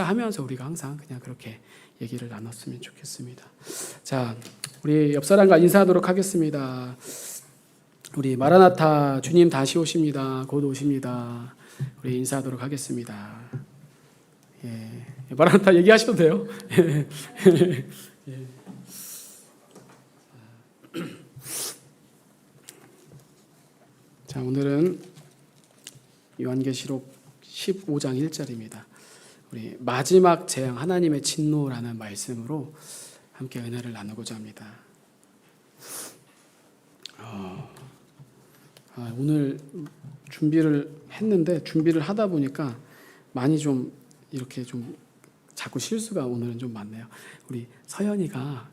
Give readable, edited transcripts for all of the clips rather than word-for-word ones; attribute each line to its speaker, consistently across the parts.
Speaker 1: 하면서 우리가 항상 그냥 그렇게 얘기를 나눴으면 좋겠습니다. 자, 우리 옆 사람과 인사하도록 하겠습니다. 우리 마라나타 주님 다시 오십니다. 곧 오십니다. 우리 인사하도록 하겠습니다. 예, 마라나타 얘기하셔도 돼요. 예. 자, 오늘은 요한계시록 15장 1절입니다. 우리 마지막 재앙 하나님의 진노라는 말씀으로 함께 은혜를 나누고자 합니다. 오늘 준비를 했는데 준비를 하다 보니까 많이 좀 이렇게 좀 자꾸 실수가 오늘은 좀 많네요. 우리 서연이가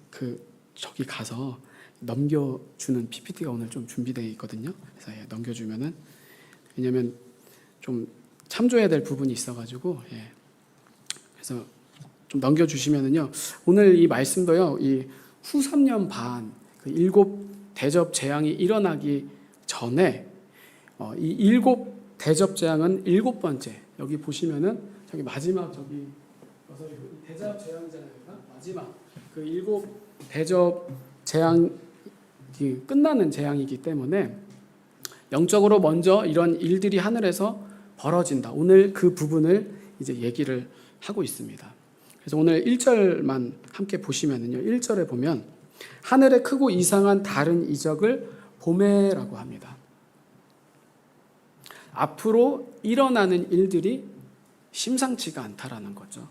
Speaker 1: 저기 가서 넘겨주는 PPT가 오늘 좀 준비되어 있거든요. 그래서 넘겨주면은, 왜냐면 좀 참조해야 될 부분이 있어가지고, 그래서 좀 넘겨주시면은요. 오늘 이 말씀도요. 이 후 3년 반, 그 7 대접 재앙이 일어나기 전에 이 7 대접 재앙은 7번째. 여기 보시면은 저기 마지막 저기 대접 재앙이잖아요. 마지막 그 7 대접 재앙이 끝나는 재앙이기 때문에 영적으로 먼저 이런 일들이 하늘에서 벌어진다. 오늘 그 부분을 이제 얘기를 하고 있습니다. 그래서 오늘 1절만 함께 보시면은요. 1절에 보면 하늘에 크고 이상한 다른 이적을 보매라고 합니다. 앞으로 일어나는 일들이 심상치가 않다라는 거죠.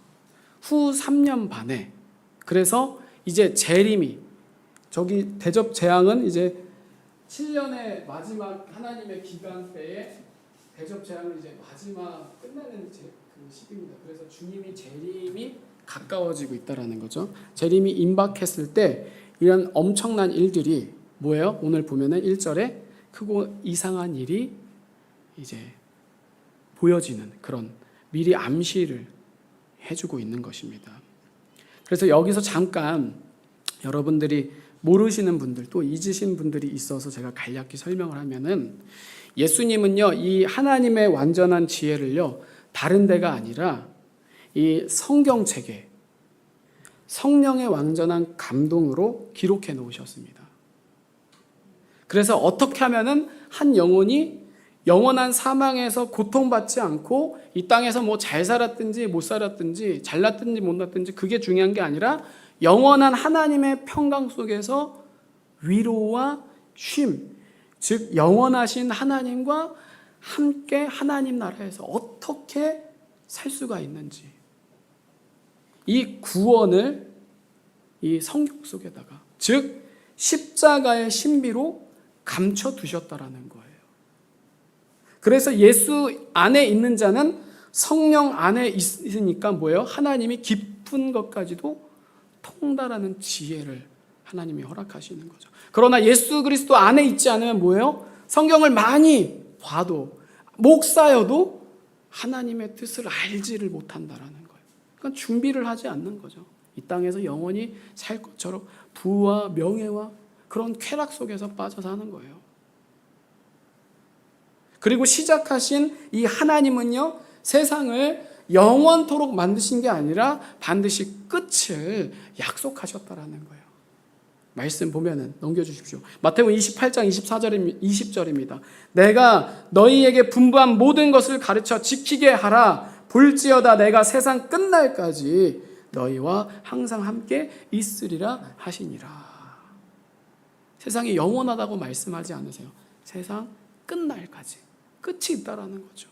Speaker 1: 후 3년 반에, 그래서 이제 재림이, 저기 대접 재앙은 이제 7년의 마지막 하나님의 기간 때에 대접 재앙은 이제 마지막 끝나는 그 시기입니다. 그래서 주님이 재림이 가까워지고 있다라는 거죠. 재림이 임박했을 때 이런 엄청난 일들이 뭐예요? 오늘 보면은 1절에 크고 이상한 일이 이제 보여지는 그런 미리 암시를 해주고 있는 것입니다. 그래서 여기서 잠깐 여러분들이 모르시는 분들 또 잊으신 분들이 있어서 제가 간략히 설명을 하면은, 예수님은요 이 하나님의 완전한 지혜를요 다른 데가 아니라 이 성경책에 성령의 완전한 감동으로 기록해 놓으셨습니다. 그래서 어떻게 하면은 한 영혼이 영원한 사망에서 고통받지 않고 이 땅에서 뭐 잘 살았든지 못 살았든지 잘났든지 못났든지 그게 중요한 게 아니라 영원한 하나님의 평강 속에서 위로와 쉼, 즉 영원하신 하나님과 함께 하나님 나라에서 어떻게 살 수가 있는지, 이 구원을 이 성경 속에다가, 즉 십자가의 신비로 감춰두셨다라는 거예요. 그래서 예수 안에 있는 자는 성령 안에 있으니까 뭐예요? 하나님이 깊은 것까지도 통달하는 지혜를 하나님이 허락하시는 거죠. 그러나 예수 그리스도 안에 있지 않으면 뭐예요? 성경을 많이 봐도 목사여도 하나님의 뜻을 알지를 못한다라는 거예요. 그러니까 준비를 하지 않는 거죠. 이 땅에서 영원히 살 것처럼 부와 명예와 그런 쾌락 속에서 빠져 사는 거예요. 그리고 시작하신 이 하나님은요, 세상을 영원토록 만드신 게 아니라 반드시 끝을 약속하셨다라는 거예요. 말씀 보면은 넘겨주십시오. 마태복음 28장 20절입니다. 내가 너희에게 분부한 모든 것을 가르쳐 지키게 하라. 볼지어다 내가 세상 끝날까지 너희와 항상 함께 있으리라 하시니라. 세상이 영원하다고 말씀하지 않으세요. 세상 끝날까지. 끝이 있다라는 거죠.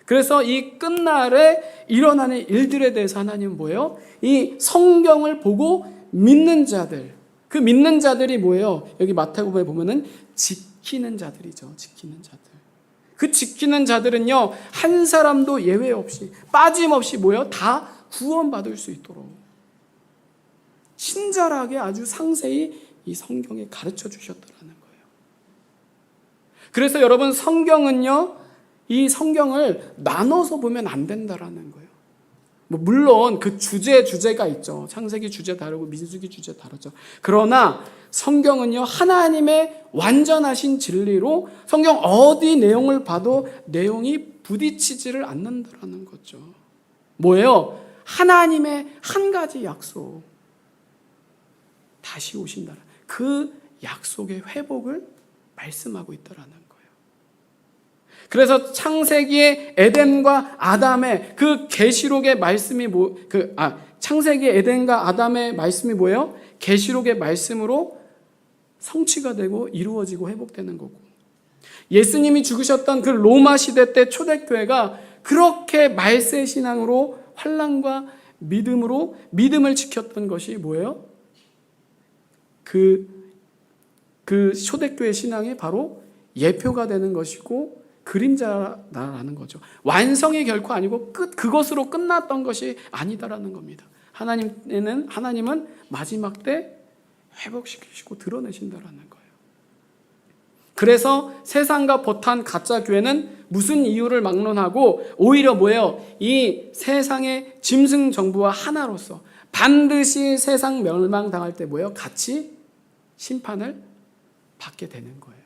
Speaker 1: 그래서 이 끝날에 일어나는 일들에 대해서 하나님은 뭐예요? 이 성경을 보고 믿는 자들, 그 믿는 자들이 뭐예요? 여기 마태복음에 보면은 지키는 자들이죠. 지키는 자들. 그 지키는 자들은요, 한 사람도 예외 없이 빠짐없이 뭐예요? 다 구원받을 수 있도록 친절하게 아주 상세히 이 성경에 가르쳐 주셨다라는 거예요. 그래서 여러분, 성경은요, 이 성경을 나눠서 보면 안 된다라는 거예요. 물론 그 주제가 있죠. 창세기 주제 다르고 민수기 주제 다르죠. 그러나 성경은요, 하나님의 완전하신 진리로 성경 어디 내용을 봐도 내용이 부딪히지를 않는다라는 거죠. 뭐예요? 하나님의 한 가지 약속. 다시 오신다. 그 약속의 회복을 말씀하고 있다라는 거예요. 그래서 창세기의 에덴과 아담의 그 계시록의 말씀이 창세기 에덴과 아담의 말씀이 뭐예요? 계시록의 말씀으로 성취가 되고 이루어지고 회복되는 거고, 예수님이 죽으셨던 그 로마 시대 때 초대교회가 그렇게 말세 신앙으로 환난과 믿음으로 믿음을 지켰던 것이 뭐예요? 그 초대교회 신앙이 바로 예표가 되는 것이고 그림자라는 거죠. 완성이 결코 아니고 그것으로 끝났던 것이 아니다라는 겁니다. 하나님은 마지막 때 회복시키시고 드러내신다라는 거예요. 그래서 세상과 버탄 가짜 교회는 무슨 이유를 막론하고 오히려 뭐예요? 이 세상의 짐승 정부와 하나로서 반드시 세상 멸망당할 때 뭐예요? 같이 심판을 받게 되는 거예요.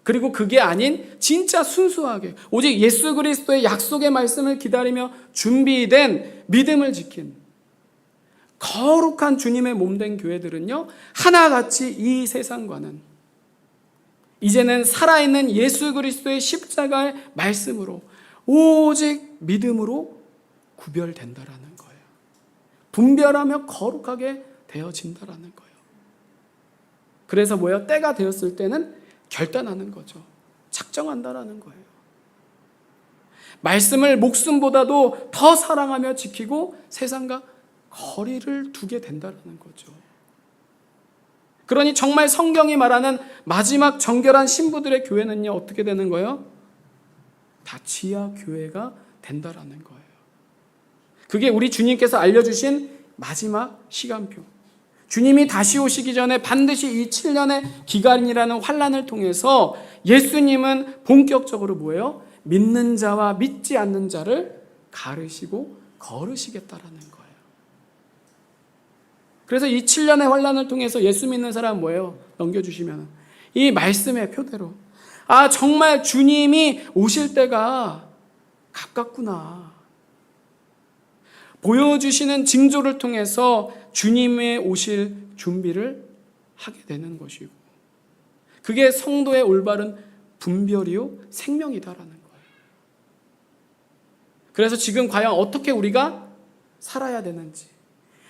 Speaker 1: 그리고 그게 아닌 진짜 순수하게 오직 예수 그리스도의 약속의 말씀을 기다리며 준비된 믿음을 지킨 거룩한 주님의 몸된 교회들은요, 하나같이 이 세상과는 이제는 살아있는 예수 그리스도의 십자가의 말씀으로 오직 믿음으로 구별된다라는 거예요. 분별하며 거룩하게 되어진다라는 거예요. 그래서 뭐예요? 때가 되었을 때는 결단하는 거죠. 작정한다라는 거예요. 말씀을 목숨보다도 더 사랑하며 지키고 세상과 거리를 두게 된다라는 거죠. 그러니 정말 성경이 말하는 마지막 정결한 신부들의 교회는요, 어떻게 되는 거예요? 다 지하 교회가 된다라는 거예요. 그게 우리 주님께서 알려주신 마지막 시간표. 주님이 다시 오시기 전에 반드시 이 7년의 기간이라는 환난을 통해서 예수님은 본격적으로 뭐예요? 믿는 자와 믿지 않는 자를 가르시고 거르시겠다라는 거예요. 그래서 이 7년의 환난을 통해서 예수 믿는 사람은 뭐예요? 넘겨주시면 이 말씀의 표대로 정말 주님이 오실 때가 가깝구나. 보여주시는 징조를 통해서 주님의 오실 준비를 하게 되는 것이고, 그게 성도의 올바른 분별이요 생명이다라는 거예요. 그래서 지금 과연 어떻게 우리가 살아야 되는지,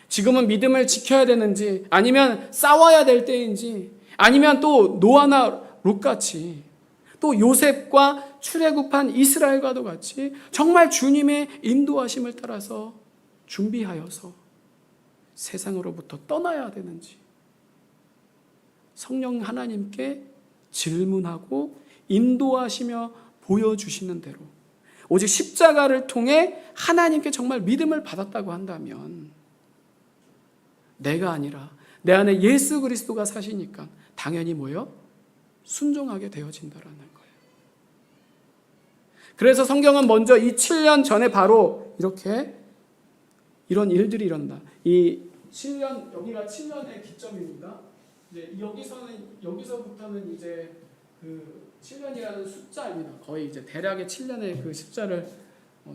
Speaker 1: 지금은 믿음을 지켜야 되는지, 아니면 싸워야 될 때인지, 아니면 또 노아나 롯같이 또 요셉과 출애굽한 이스라엘과도 같이 정말 주님의 인도하심을 따라서 준비하여서 세상으로부터 떠나야 되는지 성령 하나님께 질문하고 인도하시며 보여주시는 대로 오직 십자가를 통해 하나님께 정말 믿음을 받았다고 한다면 내가 아니라 내 안에 예수 그리스도가 사시니까 당연히 뭐요? 순종하게 되어진다라는 거예요. 그래서 성경은 먼저 이 7년 전에 바로 이런 일들이 일어난다. 이 7년, 여기가 7년의 기점입니다. 이제 여기서부터는 이제 그 7년이라는 숫자입니다. 거의 이제 대략의 7년의 그 숫자를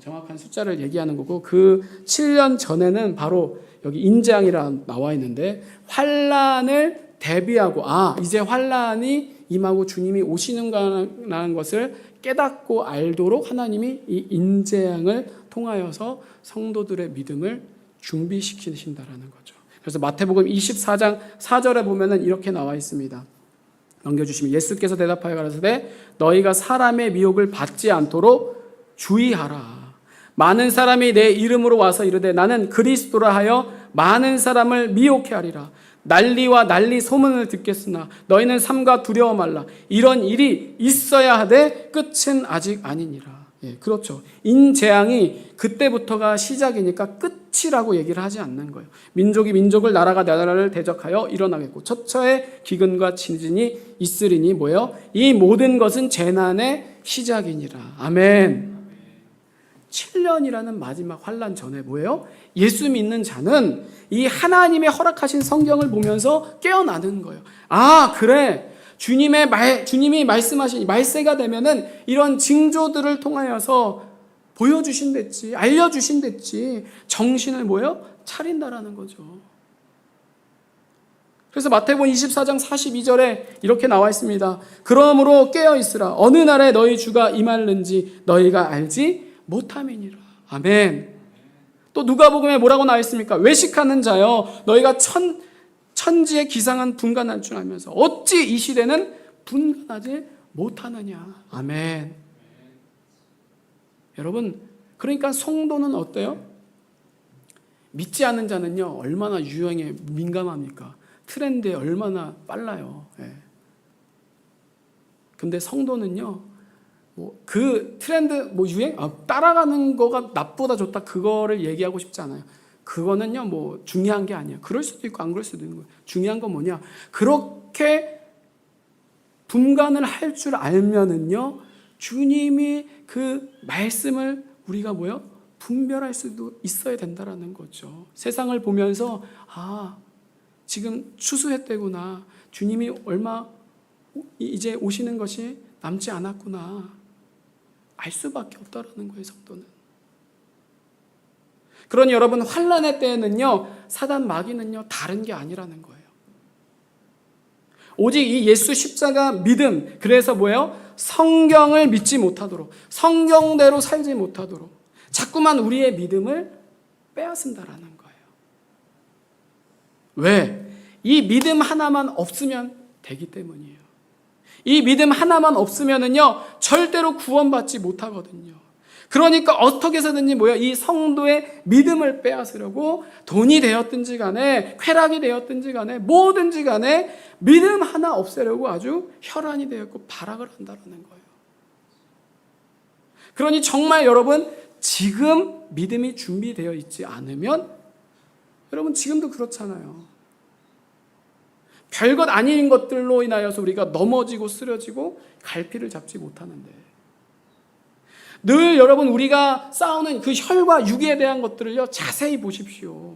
Speaker 1: 정확한 숫자를 얘기하는 거고, 그 7년 전에는 바로 여기 인재앙이라 나와 있는데 환란을 대비하고 이제 환란이 임하고 주님이 오시는가라는 것을 깨닫고 알도록 하나님이 이 인재앙을 통하여서 성도들의 믿음을 준비시키신다라는 거죠. 그래서 마태복음 24장 4절에 보면은 이렇게 나와 있습니다. 넘겨주시면 예수께서 대답하여 가라사대 너희가 사람의 미혹을 받지 않도록 주의하라. 많은 사람이 내 이름으로 와서 이르되 나는 그리스도라 하여 많은 사람을 미혹해 하리라. 난리와 난리 소문을 듣겠으나 너희는 삼가 두려워 말라. 이런 일이 있어야 하되 끝은 아직 아니니라. 그렇죠. 인재앙이 그때부터가 시작이니까 끝이라고 얘기를 하지 않는 거예요. 민족이 민족을, 나라가 나라를 대적하여 일어나겠고 첫처의 기근과 지진이 있으리니 뭐예요? 이 모든 것은 재난의 시작이니라. 아멘. 7년이라는 마지막 환난 전에 뭐예요? 예수 믿는 자는 이 하나님의 허락하신 성경을 보면서 깨어나는 거예요. 그래. 주님이 말씀하신 말세가 되면은 이런 징조들을 통하여서 보여주신댔지, 알려주신댔지 정신을 차린다라는 거죠. 그래서 마태복음 24장 42절에 이렇게 나와 있습니다. 그러므로 깨어있으라. 어느 날에 너희 주가 임할는지 너희가 알지 못함이니라. 아멘. 또 누가복음에 뭐라고 나와 있습니까? 외식하는 자여 너희가 천지의 기상은 분간할 줄 알면서 어찌 이 시대는 분간하지 못하느냐. 아멘. 여러분, 그러니까 성도는 어때요? 믿지 않는 자는요, 얼마나 유행에 민감합니까? 트렌드에 얼마나 빨라요. 예. 근데 성도는요, 그 트렌드, 유행? 따라가는 거가 나보다 좋다. 그거를 얘기하고 싶지 않아요. 그거는요, 중요한 게 아니에요. 그럴 수도 있고 안 그럴 수도 있는 거예요. 중요한 건 뭐냐? 그렇게 분간을 할 줄 알면은요, 주님이 그 말씀을 우리가 분별할 수도 있어야 된다라는 거죠. 세상을 보면서, 지금 추수해 때구나. 주님이 얼마 이제 오시는 것이 남지 않았구나. 알 수밖에 없다라는 거예요, 성도는. 그러니 여러분, 환난의 때에는요, 사단 마귀는요, 다른 게 아니라는 거예요. 오직 이 예수 십자가 믿음, 그래서 성경을 믿지 못하도록, 성경대로 살지 못하도록 자꾸만 우리의 믿음을 빼앗는다라는 거예요. 왜? 이 믿음 하나만 없으면 되기 때문이에요. 이 믿음 하나만 없으면은요, 절대로 구원받지 못하거든요. 그러니까 어떻게 해서든지 이 성도의 믿음을 빼앗으려고 돈이 되었든지 간에, 쾌락이 되었든지 간에, 뭐든지 간에 믿음 하나 없애려고 아주 혈안이 되었고 발악을 한다는 거예요. 그러니 정말 여러분, 지금 믿음이 준비되어 있지 않으면, 여러분 지금도 그렇잖아요. 별것 아닌 것들로 인하여서 우리가 넘어지고 쓰러지고 갈피를 잡지 못하는데, 늘 여러분 우리가 싸우는 그 혈과 육에 대한 것들을요, 자세히 보십시오.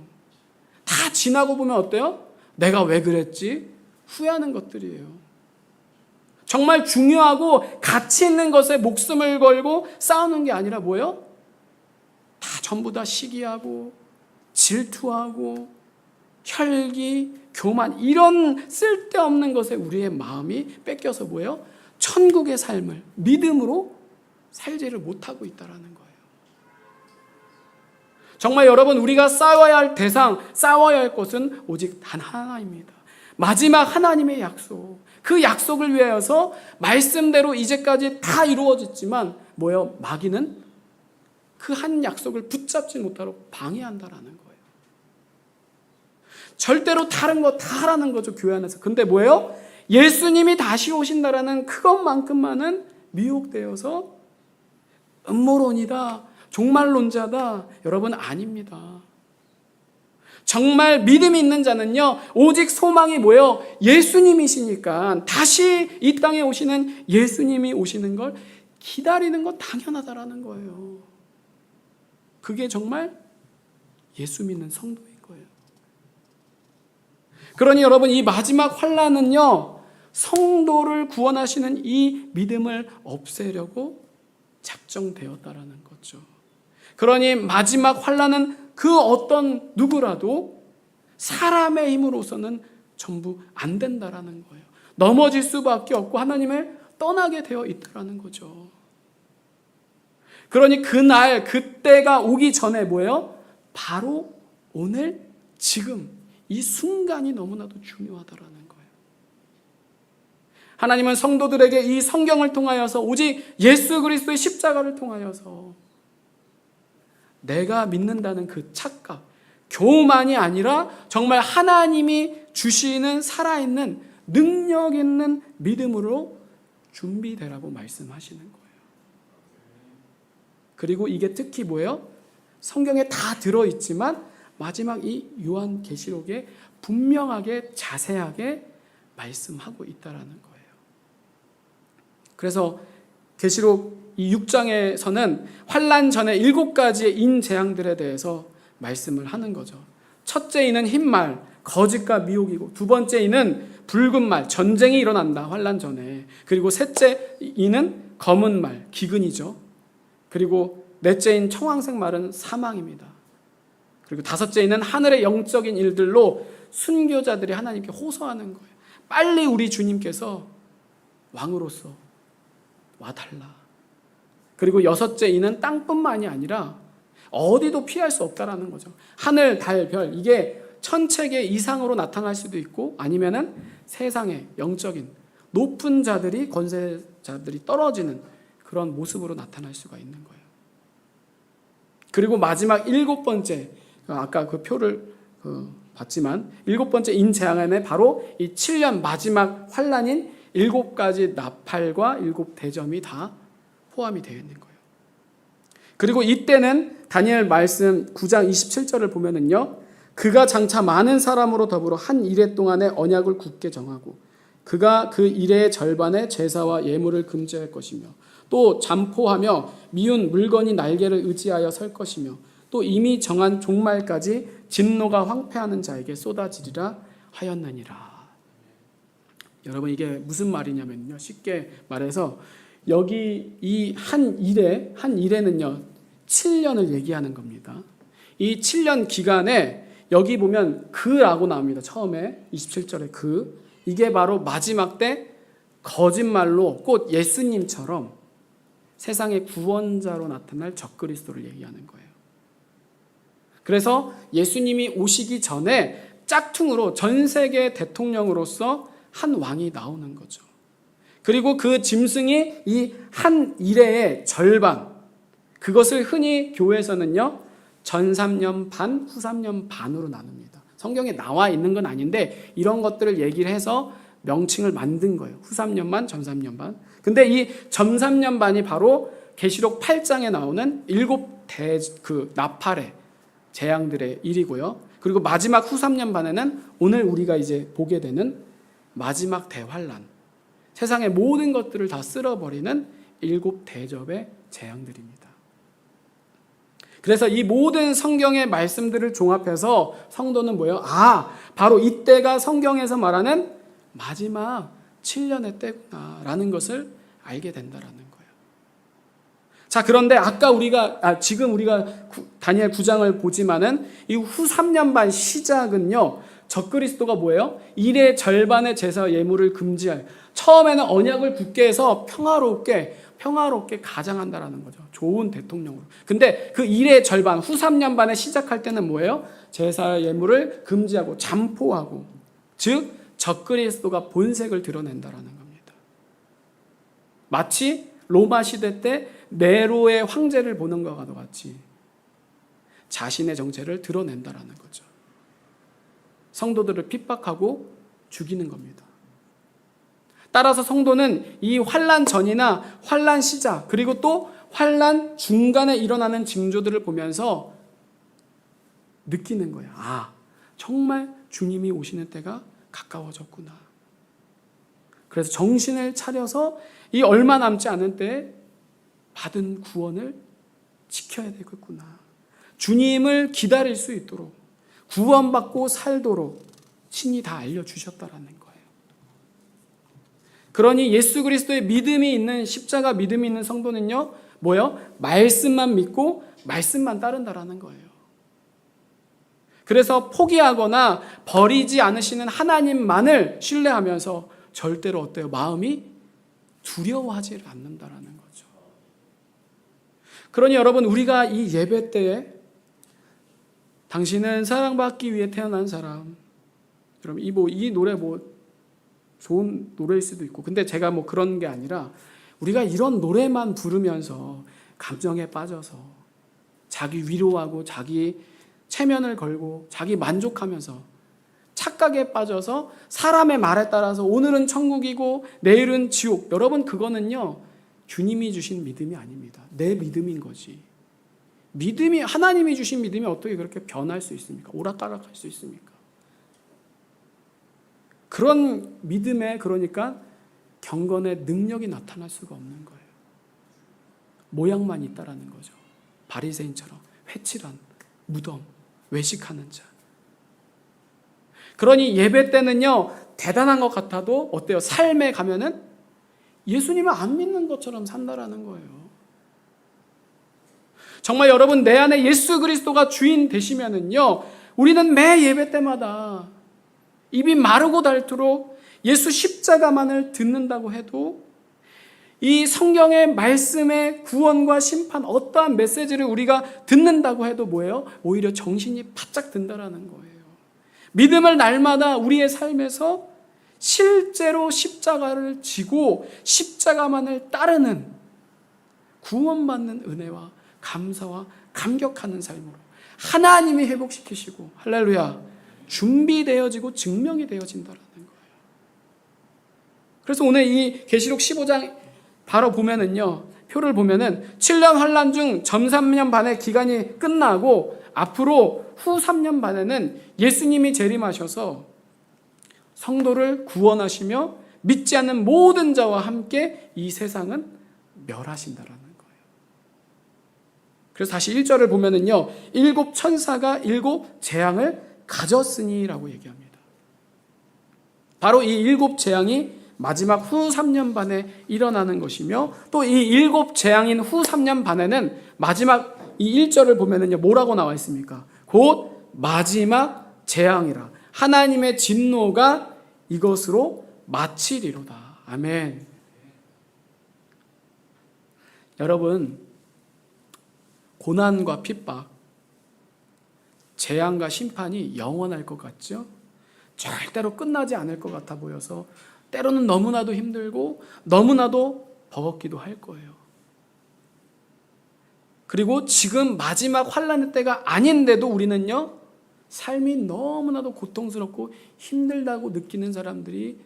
Speaker 1: 다 지나고 보면 어때요? 내가 왜 그랬지? 후회하는 것들이에요. 정말 중요하고 가치 있는 것에 목숨을 걸고 싸우는 게 아니라 다 전부 다 시기하고 질투하고 혈기, 교만, 이런 쓸데없는 것에 우리의 마음이 뺏겨서 천국의 삶을 믿음으로 살지를 못하고 있다는 거예요. 정말 여러분, 우리가 싸워야 할 대상, 싸워야 할 것은 오직 단 하나입니다. 마지막 하나님의 약속. 그 약속을 위하여서 말씀대로 이제까지 다 이루어졌지만 마귀는 그 한 약속을 붙잡지 못하도록 방해한다라는 거예요. 절대로 다른 거 다 하라는 거죠, 교회 안에서. 근데 예수님이 다시 오신다라는 그것만큼만은 미혹되어서 음모론이다, 종말론자다. 여러분, 아닙니다. 정말 믿음이 있는 자는요, 오직 소망이 예수님이시니까 다시 이 땅에 오시는 예수님이 오시는 걸 기다리는 건 당연하다라는 거예요. 그게 정말 예수 믿는 성도인 거예요. 그러니 여러분, 이 마지막 환난은요, 성도를 구원하시는 이 믿음을 없애려고 작정되었다라는 거죠. 그러니 마지막 환난은 그 어떤 누구라도 사람의 힘으로서는 전부 안 된다라는 거예요. 넘어질 수밖에 없고 하나님을 떠나게 되어 있다라는 거죠. 그러니 그날, 그때가 오기 전에 바로 오늘, 지금 이 순간이 너무나도 중요하다라는 거예요. 하나님은 성도들에게 이 성경을 통하여서, 오직 예수 그리스도의 십자가를 통하여서 내가 믿는다는 그 착각, 교만이 아니라 정말 하나님이 주시는 살아있는 능력 있는 믿음으로 준비되라고 말씀하시는 거예요. 그리고 이게 특히 성경에 다 들어있지만 마지막 이 요한계시록에 분명하게 자세하게 말씀하고 있다라는 거예요. 그래서 계시록 이 6장에서는 환난 전에 7가지의 인재앙들에 대해서 말씀을 하는 거죠. 첫째 이는 흰말, 거짓과 미혹이고, 두 번째 이는 붉은 말, 전쟁이 일어난다, 환난 전에. 그리고 셋째 이는 검은 말, 기근이죠. 그리고 넷째인 청황색 말은 사망입니다. 그리고 다섯째는 하늘의 영적인 일들로 순교자들이 하나님께 호소하는 거예요. 빨리 우리 주님께서 왕으로서 와달라. 그리고 여섯째 이는 땅뿐만이 아니라 어디도 피할 수 없다라는 거죠. 하늘, 달, 별 이게 천체계 이상으로 나타날 수도 있고 아니면은 세상의 영적인 높은 자들이 권세자들이 떨어지는 그런 모습으로 나타날 수가 있는 거예요. 그리고 마지막 일곱 번째 아까 그 표를 봤지만 일곱 번째 인재앙에 바로 이 7년 마지막 환란인 일곱 가지 나팔과 일곱 대점이 다 포함이 되어 있는 거예요. 그리고 이때는 다니엘 말씀 9장 27절을 보면은요. 그가 장차 많은 사람으로 더불어 한 이레 동안의 언약을 굳게 정하고 그가 그 이레의 절반의 제사와 예물을 금지할 것이며 또 잠포하며 미운 물건이 날개를 의지하여 설 것이며 또 이미 정한 종말까지 진노가 황폐하는 자에게 쏟아지리라 하였느니라. 여러분 이게 무슨 말이냐면요. 쉽게 말해서 여기 이 한 일에는요 7년을 얘기하는 겁니다. 이 7년 기간에 여기 보면 그라고 나옵니다. 처음에 27절에 그 이게 바로 마지막 때 거짓말로 곧 예수님처럼 세상의 구원자로 나타날 적그리스도를 얘기하는 거예요. 그래서 예수님이 오시기 전에 짝퉁으로 전 세계 대통령으로서 한 왕이 나오는 거죠. 그리고 그 짐승이 이 한 일의 절반, 그것을 흔히 교회에서는요 전 3년 반, 후 3년 반으로 나눕니다. 성경에 나와 있는 건 아닌데 이런 것들을 얘기를 해서 명칭을 만든 거예요. 후 3년 반, 전 3년 반. 근데 이 전 3년 반이 바로 계시록 8장에 나오는 일곱 나팔의 재앙들의 일이고요. 그리고 마지막 후 3년 반에는 오늘 우리가 이제 보게 되는 마지막 대환란, 세상의 모든 것들을 다 쓸어버리는 일곱 대접의 재앙들입니다. 그래서 이 모든 성경의 말씀들을 종합해서 성도는 뭐예요? 바로 이때가 성경에서 말하는 마지막 7년의 때구나라는 것을 알게 된다라는 거예요. 자, 그런데 지금 우리가 다니엘 9장을 보지만은 이 후 3년 반 시작은요, 적그리스도가 뭐예요? 일의 절반의 제사 예물을 금지할, 처음에는 언약을 굳게 해서 평화롭게 가장한다라는 거죠. 좋은 대통령으로. 근데 그 일의 절반, 후 3년 반에 시작할 때는 뭐예요? 제사 예물을 금지하고 잠포하고, 즉 적그리스도가 본색을 드러낸다라는 겁니다. 마치 로마 시대 때 네로의 황제를 보는 것과 같이 자신의 정체를 드러낸다라는 거죠. 성도들을 핍박하고 죽이는 겁니다. 따라서 성도는 이 환난 전이나 환난 시작 그리고 또 환난 중간에 일어나는 징조들을 보면서 느끼는 거예요. 정말 주님이 오시는 때가 가까워졌구나. 그래서 정신을 차려서 이 얼마 남지 않은 때에 받은 구원을 지켜야 되겠구나. 주님을 기다릴 수 있도록 구원받고 살도록 친히 다 알려주셨다라는 거예요. 그러니 예수 그리스도의 믿음이 있는 십자가 믿음이 있는 성도는요, 말씀만 믿고 말씀만 따른다라는 거예요. 그래서 포기하거나 버리지 않으시는 하나님만을 신뢰하면서 절대로 어때요? 마음이 두려워하지 않는다라는 거죠. 그러니 여러분, 우리가 이 예배 때에 당신은 사랑받기 위해 태어난 사람, 여러분 이 노래 좋은 노래일 수도 있고, 근데 제가 그런 게 아니라 우리가 이런 노래만 부르면서 감정에 빠져서 자기 위로하고 자기 체면을 걸고 자기 만족하면서 착각에 빠져서 사람의 말에 따라서 오늘은 천국이고 내일은 지옥, 여러분 그거는요 주님이 주신 믿음이 아닙니다. 내 믿음인 거지. 믿음이, 하나님이 주신 믿음이 어떻게 그렇게 변할 수 있습니까? 오락가락할 수 있습니까? 그런 믿음에 그러니까 경건의 능력이 나타날 수가 없는 거예요. 모양만 있다라는 거죠. 바리새인처럼 회칠한 무덤, 외식하는 자. 그러니 예배 때는요 대단한 것 같아도 어때요? 삶에 가면은 예수님을 안 믿는 것처럼 산다라는 거예요. 정말 여러분 내 안에 예수 그리스도가 주인 되시면은요, 우리는 매 예배 때마다 입이 마르고 닳도록 예수 십자가만을 듣는다고 해도 이 성경의 말씀의 구원과 심판, 어떠한 메시지를 우리가 듣는다고 해도 뭐예요? 오히려 정신이 바짝 든다라는 거예요. 믿음을 날마다 우리의 삶에서 실제로 십자가를 지고 십자가만을 따르는, 구원받는 은혜와 감사와 감격하는 삶으로 하나님이 회복시키시고, 할렐루야, 준비되어지고 증명이 되어진다라는 거예요. 그래서 오늘 이 계시록 15장 바로 보면은요, 표를 보면은 7년 환란 중 전 3년 반의 기간이 끝나고 앞으로 후 3년 반에는 예수님이 재림하셔서 성도를 구원하시며 믿지 않는 모든 자와 함께 이 세상은 멸하신다라는 거예요. 그래서 다시 1절을 보면은요, 7 천사가 7 재앙을 가졌으니라고 얘기합니다. 바로 이 7 재앙이 마지막 후 3년 반에 일어나는 것이며, 또 이 7 재앙인 후 3년 반에는 마지막 이 1절을 보면은요, 뭐라고 나와 있습니까? 곧 마지막 재앙이라 하나님의 진노가 이것으로 마치리로다. 아멘. 여러분, 고난과 핍박, 재앙과 심판이 영원할 것 같죠? 절대로 끝나지 않을 것 같아 보여서 때로는 너무나도 힘들고 너무나도 버겁기도 할 거예요. 그리고 지금 마지막 환란의 때가 아닌데도 우리는요, 삶이 너무나도 고통스럽고 힘들다고 느끼는 사람들이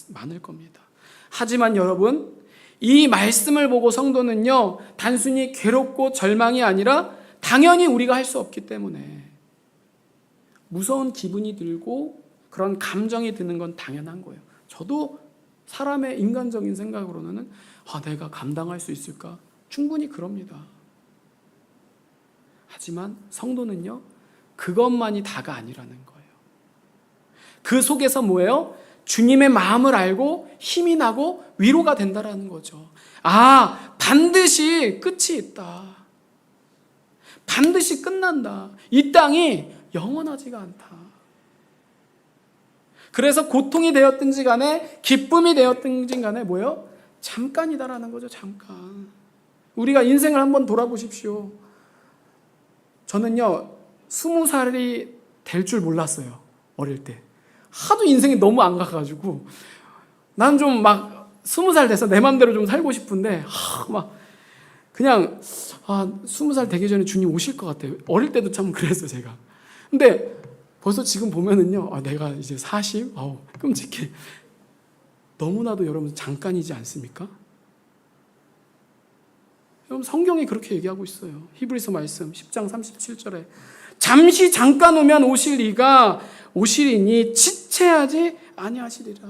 Speaker 1: 많을 겁니다. 하지만 여러분, 이 말씀을 보고 성도는요, 단순히 괴롭고 절망이 아니라 당연히 우리가 할 수 없기 때문에 무서운 기분이 들고 그런 감정이 드는 건 당연한 거예요. 저도 사람의 인간적인 생각으로는 내가 감당할 수 있을까? 충분히 그럽니다. 하지만 성도는요, 그것만이 다가 아니라는 거예요. 그 속에서 뭐예요? 주님의 마음을 알고 힘이 나고 위로가 된다라는 거죠. 반드시 끝이 있다. 반드시 끝난다. 이 땅이 영원하지가 않다. 그래서 고통이 되었든지 간에 기쁨이 되었든지 간에 뭐예요? 잠깐이다라는 거죠. 잠깐. 우리가 인생을 한번 돌아보십시오. 저는요, 20살이 될 줄 몰랐어요. 어릴 때. 하도 인생이 너무 안 가가지고 난 좀 막 20살 돼서 내 맘대로 좀 살고 싶은데 막 그냥 20살 되기 전에 주님 오실 것 같아요. 어릴 때도 참 그랬어요, 제가. 근데 벌써 지금 보면은요, 내가 이제 40? 끔찍해. 너무나도 여러분 잠깐이지 않습니까? 여러분, 성경이 그렇게 얘기하고 있어요. 히브리서 말씀 10장 37절에 잠시 잠깐 오면 오실 이가 오시리니 지체하지 아니하시리라.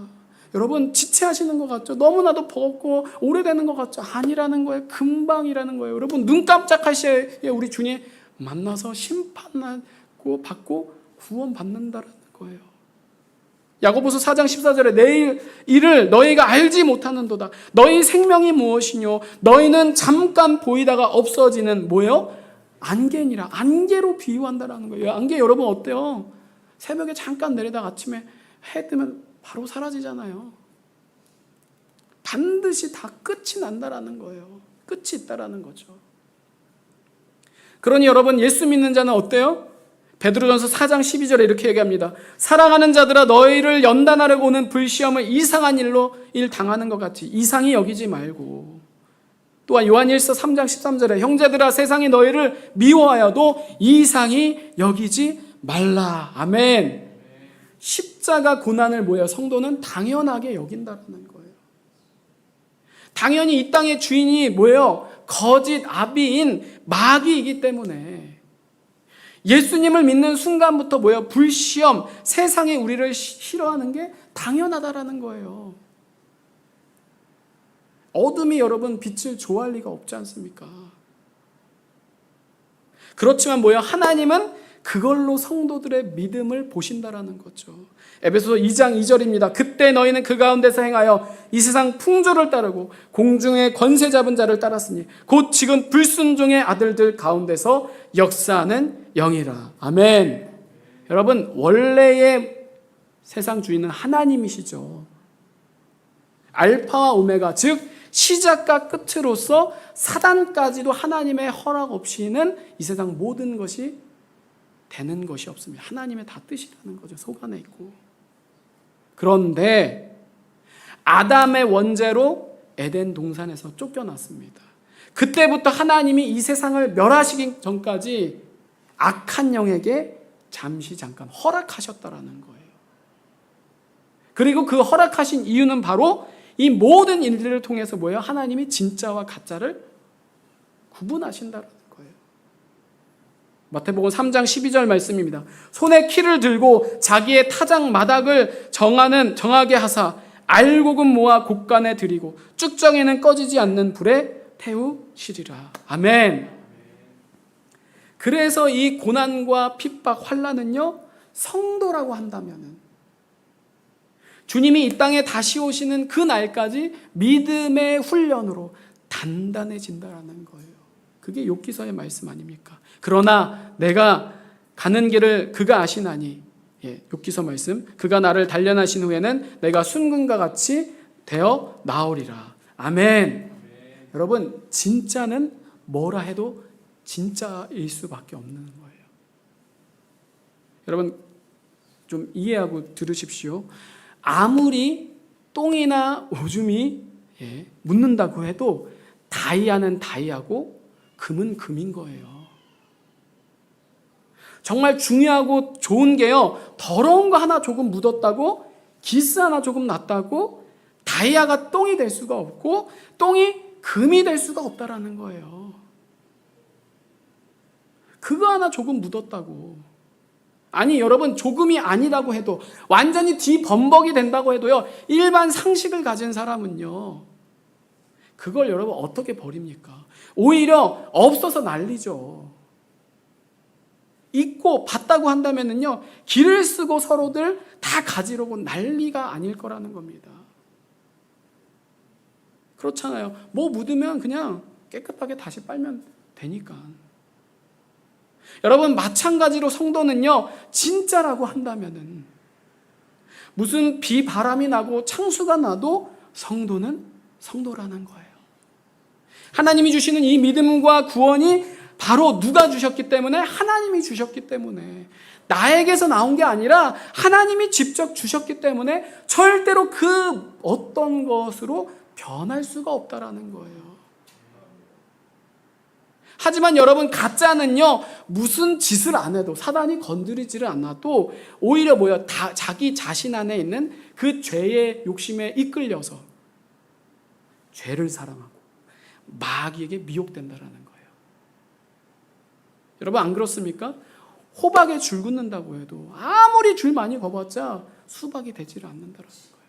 Speaker 1: 여러분, 지체하시는 것 같죠? 너무나도 버겁고 오래되는 것 같죠? 아니라는 거예요. 금방이라는 거예요. 여러분, 눈 깜짝할 시에 우리 주님 만나서 심판하고 받고 구원받는다라는 거예요. 야고보서 4장 14절에 내일 일을 너희가 알지 못하는도다. 너희 생명이 무엇이뇨? 너희는 잠깐 보이다가 없어지는 뭐예요? 안개니라. 안개로 비유한다라는 거예요. 안개 여러분 어때요? 새벽에 잠깐 내리다가 아침에 해 뜨면 바로 사라지잖아요. 반드시 다 끝이 난다라는 거예요. 끝이 있다라는 거죠. 그러니 여러분, 예수 믿는 자는 어때요? 베드로전서 4장 12절에 이렇게 얘기합니다. 사랑하는 자들아, 너희를 연단하려고 오는 불시험을 이상한 일 당하는 것 같이 이상히 여기지 말고, 또한 요한일서 3장 13절에 형제들아, 세상이 너희를 미워하여도 이상히 여기지 말라. 아멘. 십자가 고난을 뭐예요? 성도는 당연하게 여긴다는 거예요. 당연히 이 땅의 주인이 뭐예요? 거짓 아비인 마귀이기 때문에 예수님을 믿는 순간부터 뭐예요? 불시험, 세상에 우리를 싫어하는 게 당연하다라는 거예요. 어둠이 여러분 빛을 좋아할 리가 없지 않습니까? 그렇지만 뭐예요? 하나님은 그걸로 성도들의 믿음을 보신다라는 거죠. 에베소서 2장 2절입니다. 그때 너희는 그 가운데서 행하여 이 세상 풍조를 따르고 공중의 권세 잡은 자를 따랐으니 곧 지금 불순종의 아들들 가운데서 역사하는 영이라. 아멘. 여러분, 원래의 세상 주인은 하나님이시죠. 알파와 오메가, 즉 시작과 끝으로서 사단까지도 하나님의 허락 없이는 이 세상 모든 것이 되는 것이 없습니다. 하나님의 다 뜻이라는 거죠. 속 안에 있고. 그런데 아담의 원죄로 에덴 동산에서 쫓겨났습니다. 그때부터 하나님이 이 세상을 멸하시기 전까지 악한 영에게 잠깐 허락하셨다라는 거예요. 그리고 그 허락하신 이유는 바로 이 모든 일들을 통해서 뭐예요? 하나님이 진짜와 가짜를 구분하신다는 거예요. 마태복음 3장 12절 말씀입니다. 손에 키를 들고 자기의 타작 마닥을 정하게 하사 알곡은 모아 곳간에 들이고 쭉정에는 꺼지지 않는 불에 태우시리라. 아멘. 그래서 이 고난과 핍박, 환난은요, 성도라고 한다면은 주님이 이 땅에 다시 오시는 그 날까지 믿음의 훈련으로 단단해진다라는 거예요. 그게 욥기서의 말씀 아닙니까? 그러나 내가 가는 길을 그가 아시나니, 욥기서 말씀, 그가 나를 단련하신 후에는 내가 순금과 같이 되어 나오리라. 아멘. 여러분, 진짜는 뭐라 해도 진짜일 수밖에 없는 거예요. 여러분, 좀 이해하고 들으십시오. 아무리 똥이나 오줌이 묻는다고 해도 다이아는 다이아고 금은 금인 거예요. 정말 중요하고 좋은 게요, 더러운 거 하나 조금 묻었다고, 기스 하나 조금 났다고 다이아가 똥이 될 수가 없고 똥이 금이 될 수가 없다라는 거예요. 그거 하나 조금 묻었다고, 아니 여러분, 조금이 아니라고 해도, 완전히 뒤범벅이 된다고 해도요, 일반 상식을 가진 사람은요, 그걸 여러분 어떻게 버립니까? 오히려 없어서 난리죠. 있고 봤다고 한다면은요, 길을 쓰고 서로들 다 가지려고 난리가 아닐 거라는 겁니다. 그렇잖아요. 뭐 묻으면 그냥 깨끗하게 다시 빨면 되니까. 여러분, 마찬가지로 성도는요, 진짜라고 한다면은 무슨 비바람이 나고 창수가 나도 성도는 성도라는 거예요. 하나님이 주시는 이 믿음과 구원이 바로 누가 주셨기 때문에? 하나님이 주셨기 때문에, 나에게서 나온 게 아니라 하나님이 직접 주셨기 때문에 절대로 그 어떤 것으로 변할 수가 없다라는 거예요. 하지만 여러분, 가짜는요, 무슨 짓을 안 해도, 사단이 건드리지를 않아도 오히려 뭐야, 자기 자신 안에 있는 그 죄의 욕심에 이끌려서 죄를 사랑하고 마귀에게 미혹된다라는 거예요. 여러분, 안 그렇습니까? 호박에 줄 긋는다고 해도 아무리 줄 많이 거봤자 수박이 되지를 않는다라는 거예요.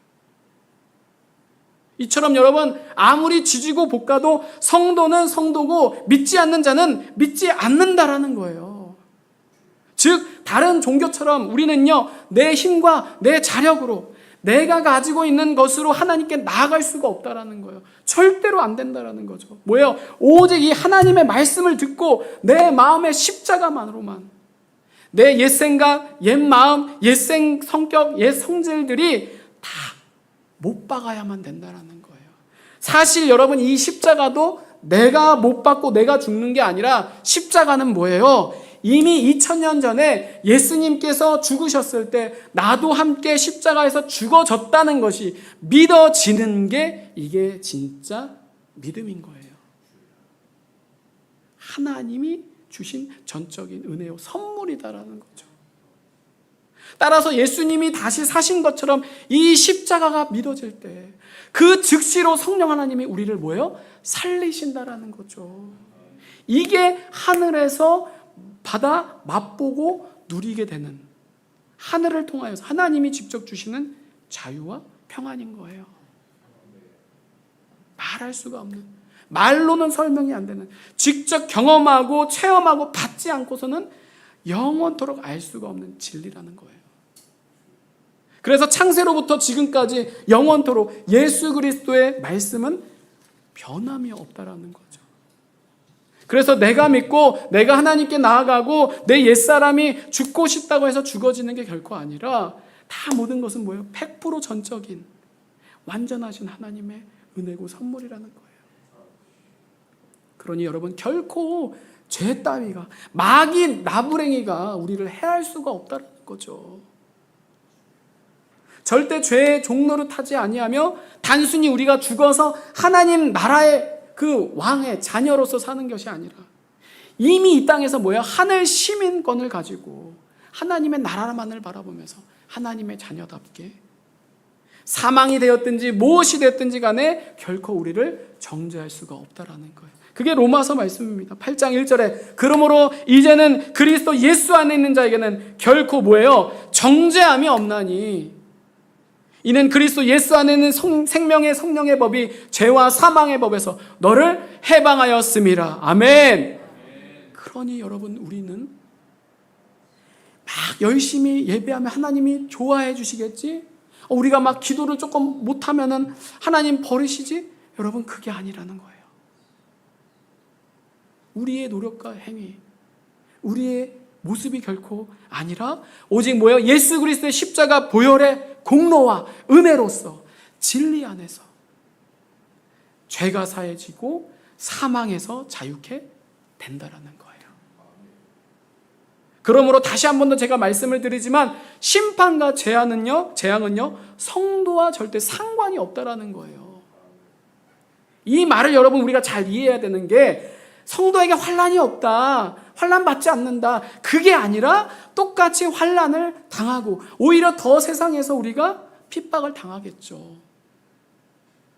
Speaker 1: 이처럼 여러분, 아무리 지지고 볶아도 성도는 성도고 믿지 않는 자는 믿지 않는다라는 거예요. 즉 다른 종교처럼 우리는요, 내 힘과 내 자력으로 내가 가지고 있는 것으로 하나님께 나아갈 수가 없다라는 거예요. 절대로 안 된다라는 거죠. 뭐예요? 오직 이 하나님의 말씀을 듣고 내 마음의 십자가만으로만, 내 옛 생각, 옛 마음, 옛 성격, 옛 성질들이 다 못 박아야만 된다라는 거예요. 사실 여러분, 이 십자가도 내가 못 박고 내가 죽는 게 아니라, 십자가는 뭐예요? 이미 2000년 전에 예수님께서 죽으셨을 때 나도 함께 십자가에서 죽어졌다는 것이 믿어지는 게, 이게 진짜 믿음인 거예요. 하나님이 주신 전적인 은혜요, 선물이다라는 거죠. 따라서 예수님이 다시 사신 것처럼 이 십자가가 믿어질 때 그 즉시로 성령 하나님이 우리를 뭐예요? 살리신다라는 거죠. 이게 하늘에서 받아 맛보고 누리게 되는, 하늘을 통하여서 하나님이 직접 주시는 자유와 평안인 거예요. 말할 수가 없는, 말로는 설명이 안 되는, 직접 경험하고 체험하고 받지 않고서는 영원토록 알 수가 없는 진리라는 거예요. 그래서 창세로부터 지금까지 영원토록 예수 그리스도의 말씀은 변함이 없다라는 거죠. 그래서 내가 믿고 내가 하나님께 나아가고 내 옛사람이 죽고 싶다고 해서 죽어지는 게 결코 아니라 다 모든 것은 뭐예요? 100% 전적인 완전하신 하나님의 은혜고 선물이라는 거예요. 그러니 여러분 결코 죄 따위가 마귀 나부랭이가 우리를 해할 수가 없다는 거죠. 절대 죄의 종로를 타지 아니하며 단순히 우리가 죽어서 하나님 나라의 그 왕의 자녀로서 사는 것이 아니라 이미 이 땅에서 뭐야? 하늘 시민권을 가지고 하나님의 나라만을 바라보면서 하나님의 자녀답게 사망이 되었든지 무엇이 되었든지 간에 결코 우리를 정죄할 수가 없다라는 거예요. 그게 로마서 말씀입니다. 8장 1절에 그러므로 이제는 그리스도 예수 안에 있는 자에게는 결코 뭐예요? 정죄함이 없나니 이는 그리스도 예수 안에 있는 생명의 성령의 법이 죄와 사망의 법에서 너를 해방하였음이라. 아멘. 그러니 여러분 우리는 막 열심히 예배하면 하나님이 좋아해 주시겠지? 우리가 막 기도를 조금 못하면은 하나님 버리시지? 여러분 그게 아니라는 거예요. 우리의 노력과 행위, 우리의 모습이 결코 아니라 오직 뭐예요? 예수 그리스도의 십자가 보혈의 공로와 은혜로서 진리 안에서 죄가 사해지고 사망에서 자유케 된다라는 거예요. 그러므로 다시 한 번 더 제가 말씀을 드리지만 심판과 재앙은요 성도와 절대 상관이 없다라는 거예요. 이 말을 여러분 우리가 잘 이해해야 되는 게 성도에게 환난이 없다, 환난 받지 않는다, 그게 아니라 똑같이 환난을 당하고 오히려 더 세상에서 우리가 핍박을 당하겠죠.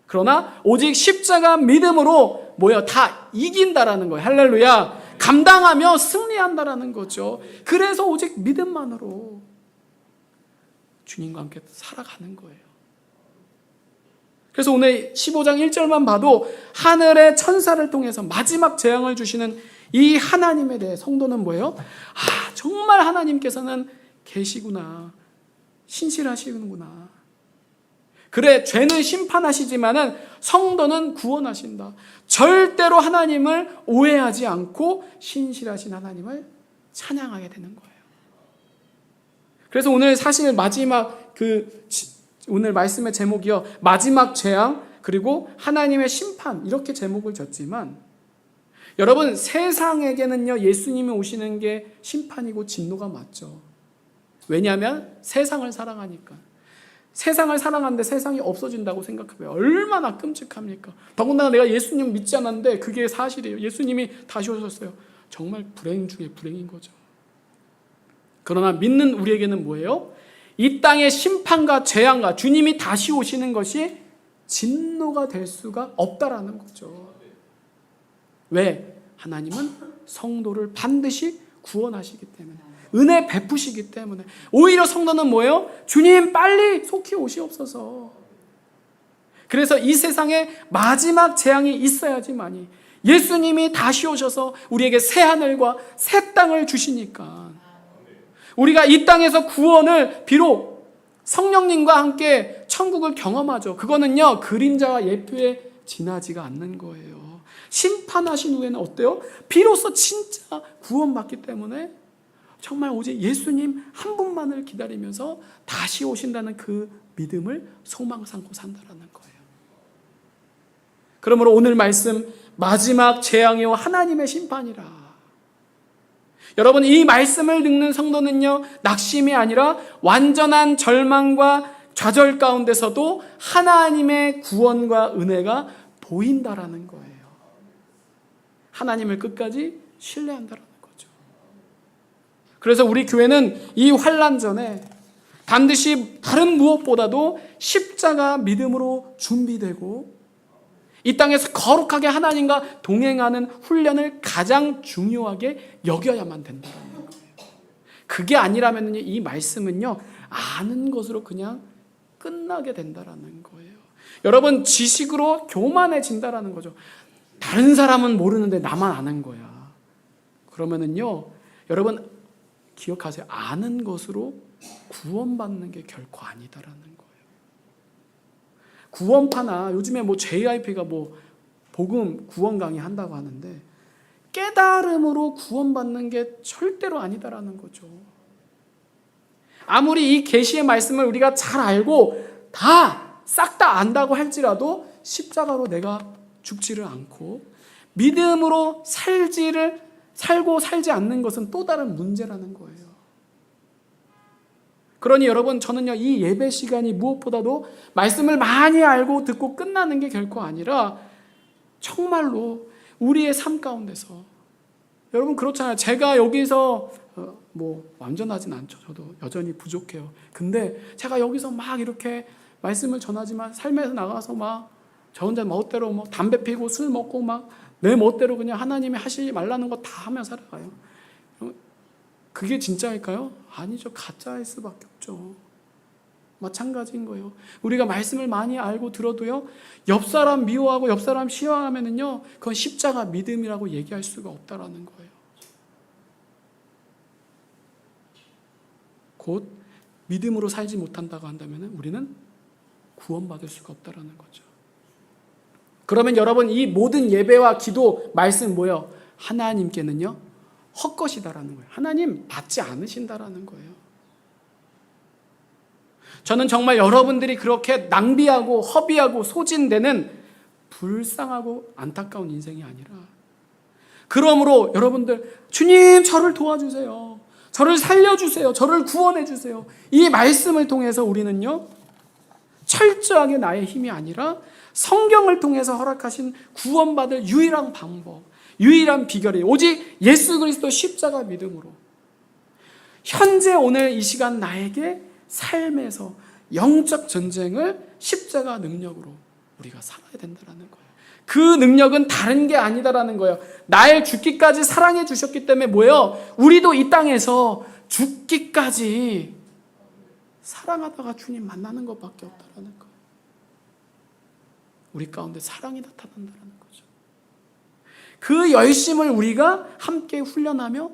Speaker 1: 그러나 오직 십자가 믿음으로 다 이긴다라는 거예요. 할렐루야. 감당하며 승리한다라는 거죠. 그래서 오직 믿음만으로 주님과 함께 살아가는 거예요. 그래서 오늘 15장 1절만 봐도 하늘의 천사를 통해서 마지막 재앙을 주시는 이 하나님에 대해 성도는 뭐예요? 정말 하나님께서는 계시구나. 신실하시는구나. 그래, 죄는 심판하시지만은 성도는 구원하신다. 절대로 하나님을 오해하지 않고 신실하신 하나님을 찬양하게 되는 거예요. 그래서 오늘 사실 마지막 오늘 말씀의 제목이요, 마지막 재앙 그리고 하나님의 심판, 이렇게 제목을 졌지만 여러분 세상에게는요 예수님이 오시는 게 심판이고 진노가 맞죠. 왜냐하면 세상을 사랑하니까. 세상을 사랑하는데 세상이 없어진다고 생각해봐요. 얼마나 끔찍합니까? 더군다나 내가 예수님 믿지 않았는데 그게 사실이에요. 예수님이 다시 오셨어요. 정말 불행 중에 불행인 거죠. 그러나 믿는 우리에게는 뭐예요? 이 땅의 심판과 재앙과 주님이 다시 오시는 것이 진노가 될 수가 없다라는 거죠. 왜? 하나님은 성도를 반드시 구원하시기 때문에, 은혜 베푸시기 때문에. 오히려 성도는 뭐예요? 주님 빨리 속히 오시옵소서. 그래서 이 세상에 마지막 재앙이 있어야지만이 예수님이 다시 오셔서 우리에게 새 하늘과 새 땅을 주시니까 우리가 이 땅에서 구원을 비록 성령님과 함께 천국을 경험하죠. 그거는요 그림자와 예표에 지나지가 않는 거예요. 심판하신 후에는 어때요? 비로소 진짜 구원받기 때문에 정말 오직 예수님 한 분만을 기다리면서 다시 오신다는 그 믿음을 소망 삼고 산다라는 거예요. 그러므로 오늘 말씀 마지막 재앙이요 하나님의 심판이라. 여러분 이 말씀을 듣는 성도는요 낙심이 아니라 완전한 절망과 좌절 가운데서도 하나님의 구원과 은혜가 보인다라는 거예요. 하나님을 끝까지 신뢰한다라는 거죠. 그래서 우리 교회는 이 환난 전에 반드시 다른 무엇보다도 십자가 믿음으로 준비되고 이 땅에서 거룩하게 하나님과 동행하는 훈련을 가장 중요하게 여겨야만 된다는 거예요. 그게 아니라면 이 말씀은요 아는 것으로 그냥 끝나게 된다는 거예요. 여러분 지식으로 교만해진다는 거죠. 다른 사람은 모르는데 나만 아는 거야. 그러면은요 여러분 기억하세요. 아는 것으로 구원받는 게 결코 아니다라는 거예요. 구원파나 요즘에 뭐 JIP가 뭐 복음 구원 강의 한다고 하는데 깨달음으로 구원받는 게 절대로 아니다라는 거죠. 아무리 이 계시의 말씀을 우리가 잘 알고 싹 다 안다고 할지라도 십자가로 내가 죽지를 않고 믿음으로 살고 살지 않는 것은 또 다른 문제라는 거예요. 그러니 여러분, 저는요, 이 예배 시간이 무엇보다도 말씀을 많이 알고 듣고 끝나는 게 결코 아니라 정말로 우리의 삶 가운데서, 여러분 그렇잖아요. 제가 여기서 뭐 완전하진 않죠. 저도 여전히 부족해요. 근데 제가 여기서 막 이렇게 말씀을 전하지만 삶에서 나가서 막 저 혼자 멋대로 뭐 담배 피고 술 먹고 막 내 멋대로 그냥 하나님이 하시지 말라는 거 다 하며 살아가요. 그게 진짜일까요? 아니죠. 가짜일 수밖에 없죠. 마찬가지인 거예요. 우리가 말씀을 많이 알고 들어도요, 옆 사람 미워하고 옆 사람 싫어하면은요, 그건 십자가 믿음이라고 얘기할 수가 없다라는 거예요. 곧 믿음으로 살지 못한다고 한다면 우리는 구원받을 수가 없다라는 거죠. 그러면 여러분, 이 모든 예배와 기도, 말씀 뭐예요? 하나님께는요, 헛것이다라는 거예요. 하나님 받지 않으신다라는 거예요. 저는 정말 여러분들이 그렇게 낭비하고 허비하고 소진되는 불쌍하고 안타까운 인생이 아니라, 그러므로 여러분들, 주님 저를 도와주세요. 저를 살려주세요. 저를 구원해주세요. 이 말씀을 통해서 우리는요, 철저하게 나의 힘이 아니라 성경을 통해서 허락하신 구원받을 유일한 방법, 유일한 비결이 오직 예수 그리스도 십자가 믿음으로 현재 오늘 이 시간 나에게 삶에서 영적 전쟁을 십자가 능력으로 우리가 살아야 된다는 거예요. 그 능력은 다른 게 아니다라는 거예요. 나를 죽기까지 사랑해 주셨기 때문에 뭐예요? 우리도 이 땅에서 죽기까지 사랑하다가 주님 만나는 것밖에 없다라는 거예요. 우리 가운데 사랑이 나타난다는 거죠. 그 열심을 우리가 함께 훈련하며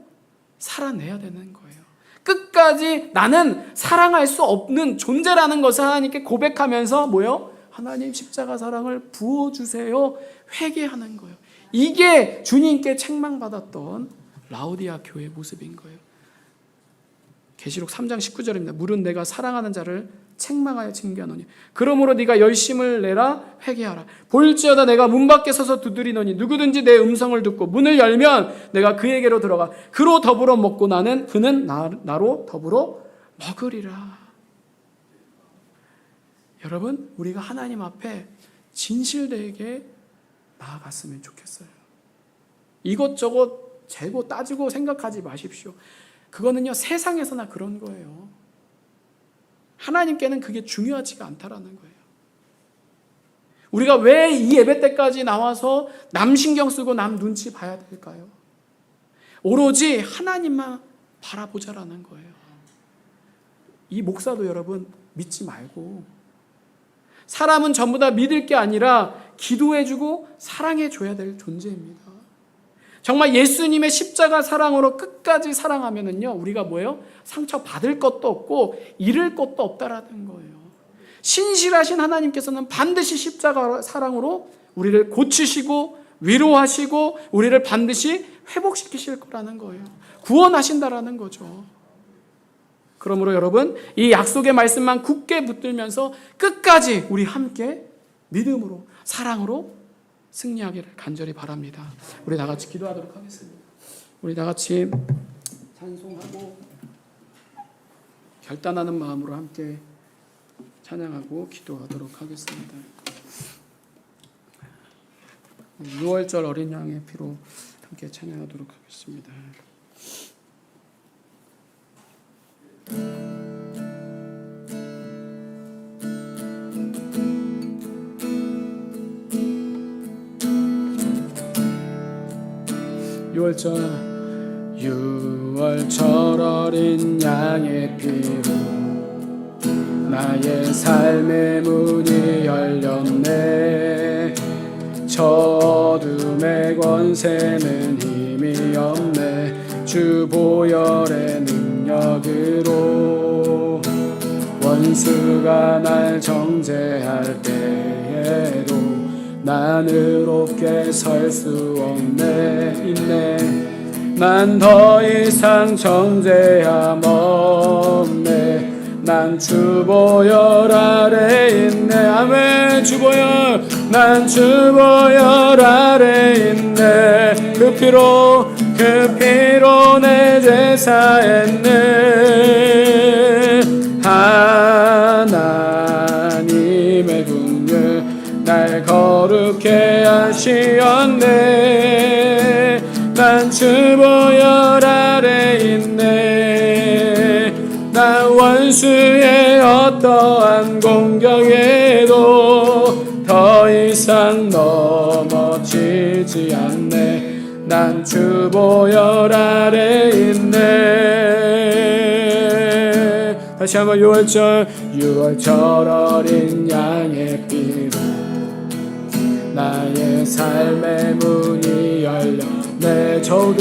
Speaker 1: 살아내야 되는 거예요. 끝까지 나는 사랑할 수 없는 존재라는 것을 하나님께 고백하면서 뭐요? 하나님 십자가 사랑을 부어주세요. 회개하는 거예요. 이게 주님께 책망받았던 라오디아 교회의 모습인 거예요. 계시록 3장 19절입니다. 물은 내가 사랑하는 자를 책망하여 징계하노니 그러므로 네가 열심을 내라 회개하라. 볼지어다 내가 문 밖에 서서 두드리노니 누구든지 내 음성을 듣고 문을 열면 내가 그에게로 들어가 그로 더불어 먹고 나는 그는 나로 더불어 먹으리라. 여러분, 우리가 하나님 앞에 진실되게 나아갔으면 좋겠어요. 이것저것 재고 따지고 생각하지 마십시오. 그거는요, 세상에서나 그런 거예요. 하나님께는 그게 중요하지가 않다라는 거예요. 우리가 왜 이 예배 때까지 나와서 남 신경 쓰고 남 눈치 봐야 될까요? 오로지 하나님만 바라보자라는 거예요. 이 목사도 여러분 믿지 말고, 사람은 전부 다 믿을 게 아니라 기도해주고 사랑해줘야 될 존재입니다. 정말 예수님의 십자가 사랑으로 끝까지 사랑하면은요, 우리가 뭐예요? 상처 받을 것도 없고 잃을 것도 없다라는 거예요. 신실하신 하나님께서는 반드시 십자가 사랑으로 우리를 고치시고 위로하시고 우리를 반드시 회복시키실 거라는 거예요. 구원하신다라는 거죠. 그러므로 여러분, 이 약속의 말씀만 굳게 붙들면서 끝까지 우리 함께 믿음으로 사랑으로 승리하기를 간절히 바랍니다. 우리 다 같이 기도하도록 하겠습니다. 우리 다 같이 찬송하고 결단하는 마음으로 함께 찬양하고 기도하도록 하겠습니다. 6월절 어린 양의 피로 함께 찬양하도록 하겠습니다. 6월절 어린 양의 피로 나의 삶의 문이 열렸네. 저 어둠의 권세는 힘이 없네. 주 보혈의 능력 능력으로 원수가 날 정죄할 때에도 난 의롭게 설 수 있네. 난 더 이상 정죄함 없네. 난 주보혈 아래 있네. 아멘. 주보혈, 난 주보혈 아래 있네. 그 피로 내 제사했네. 하나님의 긍휼 날 거룩해 하시었네. 난 주보혈 아래 있네. 난 원수의 어떠한 공격에도 더 이상 넘어지지 않네. 난 주보혈 아래 있네. 다시 한번 6월절 어린 양의 피로 나의 삶의 문이 열렸네. 저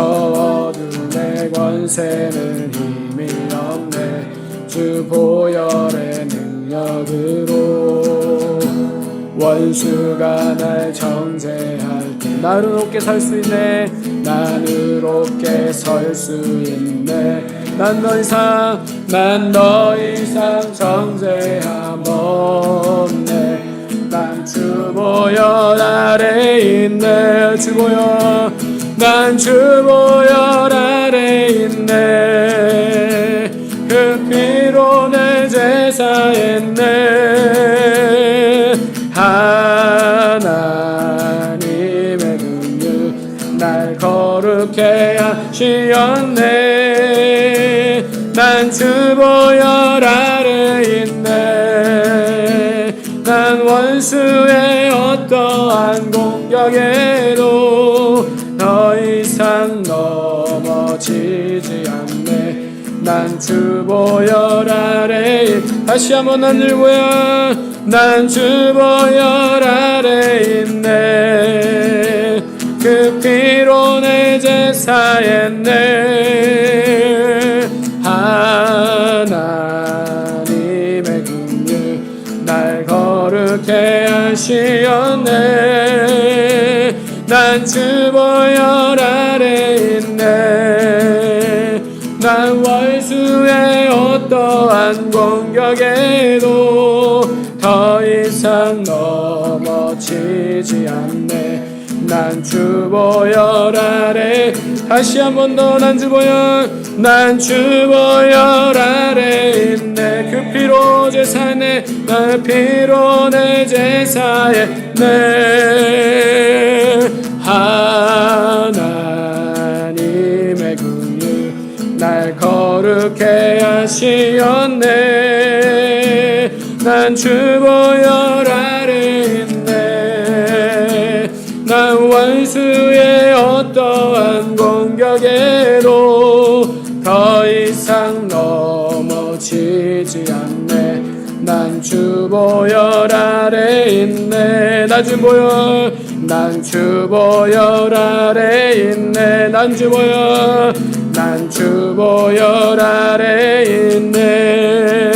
Speaker 1: 어둠의 권세는 힘이 없네. 주 보혈의 능력으로 원수가 날 정죄할 때 난 의롭게 살 수 있네. 난 의롭게 설 수 있네. 난 더 이상 정죄함 없네. 난 주보혈 아래 있네. 난 주보혈 아래 있네. 그 피로 내 제사했네. 하나님의 긍휼 날 거룩해 하시었네. 난 주보혈 아래 있네. 난 원수의 어떠한 공격에도 더 이상 넘어지지 않네. 난 주보혈 아래 다시 한번 난 주보혈 아래 있네. 그 피로 내 제사했네. 하나님의 긍휼 날 거룩해 하시었네. 난 주보혈 아래 있네. 난 원수의 어떠한 공격에도 더 이상 넘어지지 않네. 난 주보혈 아래 다시 한 번 더 난 주보혈 아래 있네. 그 피로 제사했네. 난 피로 내 제사했네. 하나님의 긍휼 날 거룩해 하시었네. 난 주보혈 아래 있네. 난 원수의 어떠한 공격에도 더 이상 넘어지지 않네. 난 주보혈 아래 있네. 난 주보혈 아래 있네. 난 주보혈 아래 있네.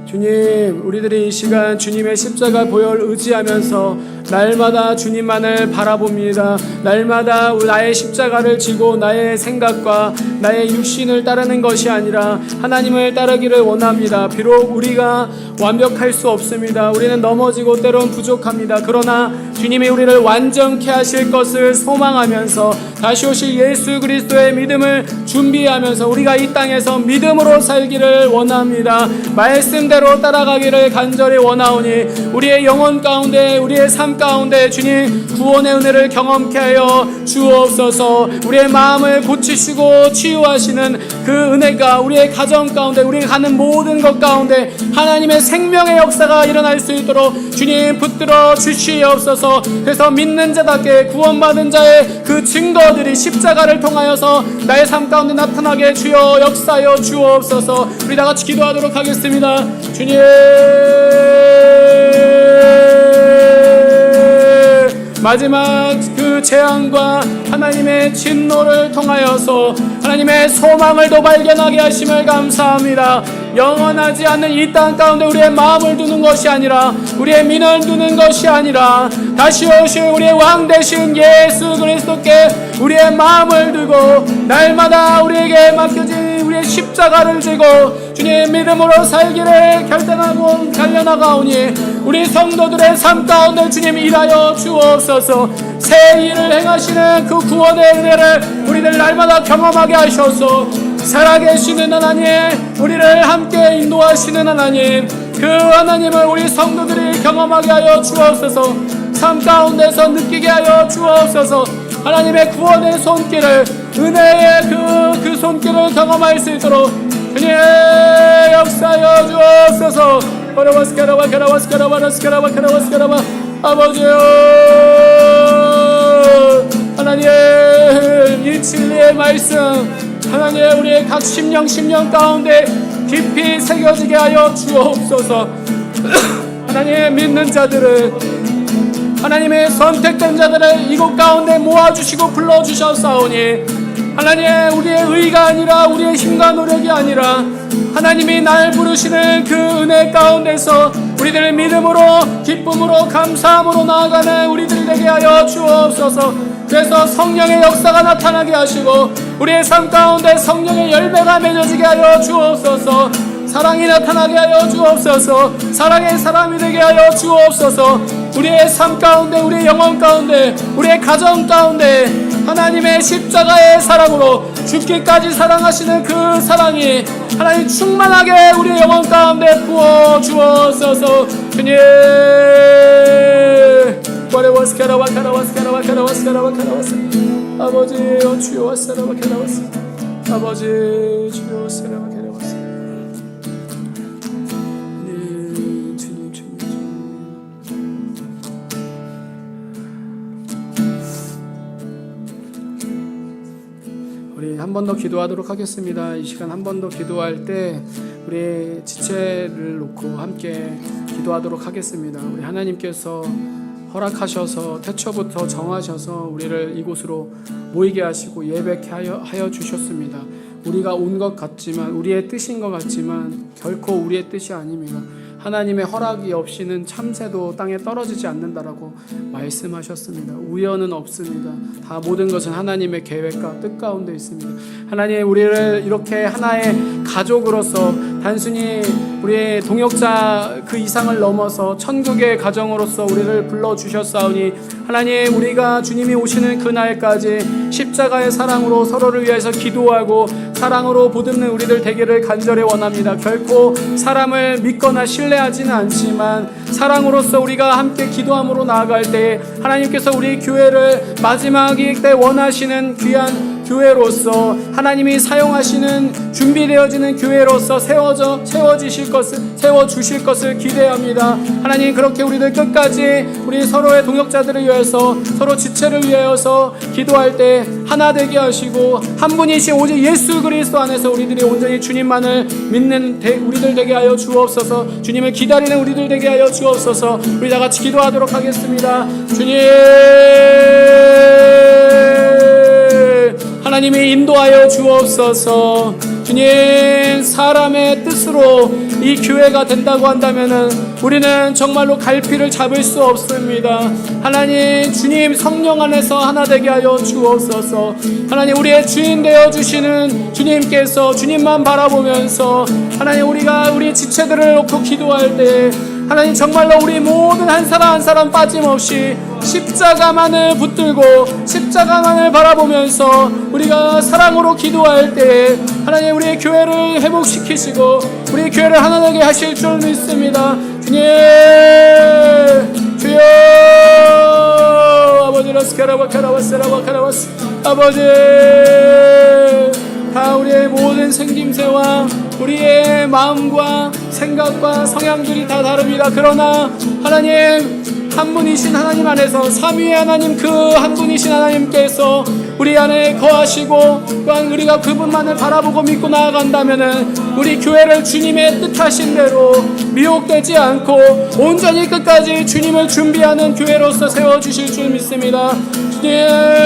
Speaker 1: 주님, 우리들이 이 시간 주님의 십자가 보혈 의지하면서 날마다 주님만을 바라봅니다. 날마다 나의 십자가를 지고 나의 생각과 나의 육신을 따르는 것이 아니라 하나님을 따르기를 원합니다. 비록 우리가 완벽할 수 없습니다. 우리는 넘어지고 때론 부족합니다. 그러나 주님이 우리를 완전케 하실 것을 소망하면서 다시 오실 예수 그리스도의 믿음을 준비하면서 우리가 이 땅에서 믿음으로 살기를 원합니다. 말씀대로 따라가기를 간절히 원하오니 우리의 영혼 가운데 우리의 삶 가운데 주님 구원의 은혜를 경험케 하여 주옵소서. 우리의 마음을 고치시고 치유하시는 그 은혜가 우리의 가정 가운데 우리가 가는 모든 것 가운데 하나님의 생명의 역사가 일어날 수 있도록 주님 붙들어 주시옵소서. 그래서 믿는 자답게 구원받은 자의 그 증거들이 십자가를 통하여서 나의 삶 가운데 나타나게 주여 역사하여 주옵소서. 우리 다 같이 기도하도록 하겠습니다. 주님 마지막 그 재앙과 하나님의 진노를 통하여서 하나님의 소망을 더 발견하게 하심을 감사합니다. 영원하지 않는 이 땅 가운데 우리의 마음을 두는 것이 아니라, 우리의 민을 두는 것이 아니라, 다시 오실 우리의 왕 되신 예수 그리스도께 우리의 마음을 두고 날마다 우리에게 맡겨진 우리의 십자가를 지고 주님 믿음으로 살기를 결단하고 달려나가오니 우리 성도들의 삶 가운데 주님 일하여 주옵소서. 새 일을 행하시는 그 구원의 은혜를 우리들 날마다 경험하게 하셔서 살아계시는 하나님, 우리를 함께 인도하시는 하나님, 그 하나님을 우리 성도들이 경험하게 하여 주옵소서. 삶 가운데서 느끼게 하여 주옵소서. 하나님의 구원의 손길을, 은혜의 그 손길을 경험할 수 있도록 주님 역사하여 주옵소서. 아버지여, 하나님 이 진리의 말씀 하나님 우리의 각 심령 가운데 깊이 새겨지게 하여 주옵소서. 하나님 믿는 자들을, 하나님의 선택된 자들을 이곳 가운데 모아주시고 불러주셨사오니 하나님 우리의 의가 아니라, 우리의 힘과 노력이 아니라 하나님이 날 부르시는 그 은혜 가운데서 우리들의 믿음으로, 기쁨으로, 감사함으로 나아가는 우리들 되게 하여 주옵소서. 그래서 성령의 역사가 나타나게 하시고 우리의 삶 가운데 성령의 열매가 맺어지게 하여 주옵소서. 사랑이 나타나게 하여 주옵소서. 사랑의 사람이 되게 하여 주옵소서. 우리의 삶 가운데, 우리의 영혼 가운데, 우리의 가정 가운데 하나님의 십자가의 사랑으로 죽기까지 사랑하시는 그 사랑이 하나님 충만하게 우리의 영혼 가운데 부어 주옵소서. 주님 아버지 주여 와사라와 캐라와스, 아버지 주여 와사라와 캐라와스. 우리 한 번 더 기도하도록 하겠습니다. 이 시간 한 번 더 기도할 때 우리의 지체를 놓고 함께 기도하도록 하겠습니다. 우리 하나님께서 허락하셔서 태초부터 정하셔서 우리를 이곳으로 모이게 하시고 예배케 하여 주셨습니다. 우리가 온 것 같지만, 우리의 뜻인 것 같지만 결코 우리의 뜻이 아닙니다. 하나님의 허락이 없이는 참새도 땅에 떨어지지 않는다라고 말씀하셨습니다. 우연은 없습니다. 다 모든 것은 하나님의 계획과 뜻 가운데 있습니다. 하나님 우리를 이렇게 하나의 가족으로서, 단순히 우리의 동역자 그 이상을 넘어서 천국의 가정으로서 우리를 불러주셨사오니 하나님 우리가 주님이 오시는 그날까지 십자가의 사랑으로 서로를 위해서 기도하고 사랑으로 보듬는 우리들 되기를 간절히 원합니다. 결코 사람을 믿거나 신뢰하지는 않지만 사랑으로서 우리가 함께 기도함으로 나아갈 때 하나님께서 우리 교회를 마지막일 때 원하시는 귀한 교회로서, 하나님이 사용하시는 준비되어지는 교회로서 세워주실 것을 기대합니다. 하나님 그렇게 우리들 끝까지 우리 서로의 동역자들을 위해서, 서로 지체를 위하여서 기도할 때 하나 되게 하시고 한 분이신 오직 예수 그리스도 안에서 우리들이 온전히 주님만을 믿는 우리들 되게 하여 주옵소서. 주님을 기다리는 우리들 되게 하여 주옵소서. 우리 다 같이 기도하도록 하겠습니다. 주님 하나님이 인도하여 주옵소서. 주님 사람의 뜻으로 이 교회가 된다고 한다면은 우리는 정말로 갈피를 잡을 수 없습니다. 하나님 주님 성령 안에서 하나 되게 하여 주옵소서. 하나님 우리의 주인 되어 주시는 주님께서 주님만 바라보면서 하나님 우리가 우리 지체들을 놓고 기도할 때 하나님 정말로 우리 모든 한 사람 빠짐없이 십자가만을 붙들고 십자가만을 바라보면서 우리가 사랑으로 기도할 때 하나님 우리의 교회를 회복시키시고 우리 교회를 하나 되게 하실 줄 믿습니다. 주님 주여 아버지 라스카라바카라바스라바카라바스 아버지 다 우리의 모든 생김새와 우리의 마음과 생각과 성향들이 다 다릅니다. 그러나 하나님 한 분이신 하나님 안에서 삼위의 하나님 그 한 분이신 하나님께서 우리 안에 거하시고 또한 우리가 그분만을 바라보고 믿고 나아간다면은 우리 교회를 주님의 뜻하신 대로 미혹되지 않고 온전히 끝까지 주님을 준비하는 교회로서 세워주실 줄 믿습니다. 주님,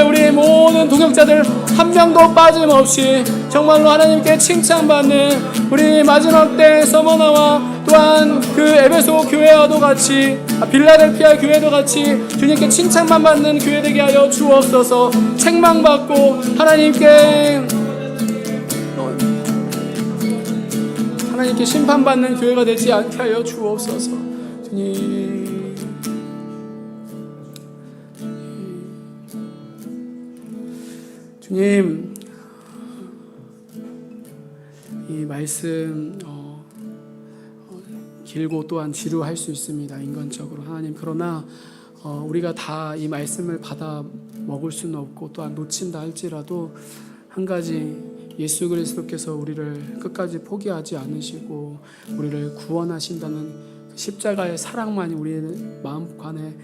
Speaker 1: 우리 모든 동역자들 한 명도 빠짐없이 정말로 하나님께 칭찬받는 우리 마지막 때 서머나와 또한 그 에베소 교회와도 같이 빌라델피아 교회도 같이 주님께 칭찬만 받는 교회 되게 하여 주옵소서. 책망받고 하나님께 심판받는 교회가 되지 않게 하여 주옵소서. 주님, 주님, 이 말씀 길고 또한 지루할 수 있습니다, 인간적으로. 하나님, 그러나 우리가 다 이 말씀을 받아 먹을 수는 없고 또한 놓친다 할지라도 한 가지, 예수 그리스도께서 우리를 끝까지 포기하지 않으시고 우리를 구원하신다는 십자가의 사랑만이 우리의 마음관에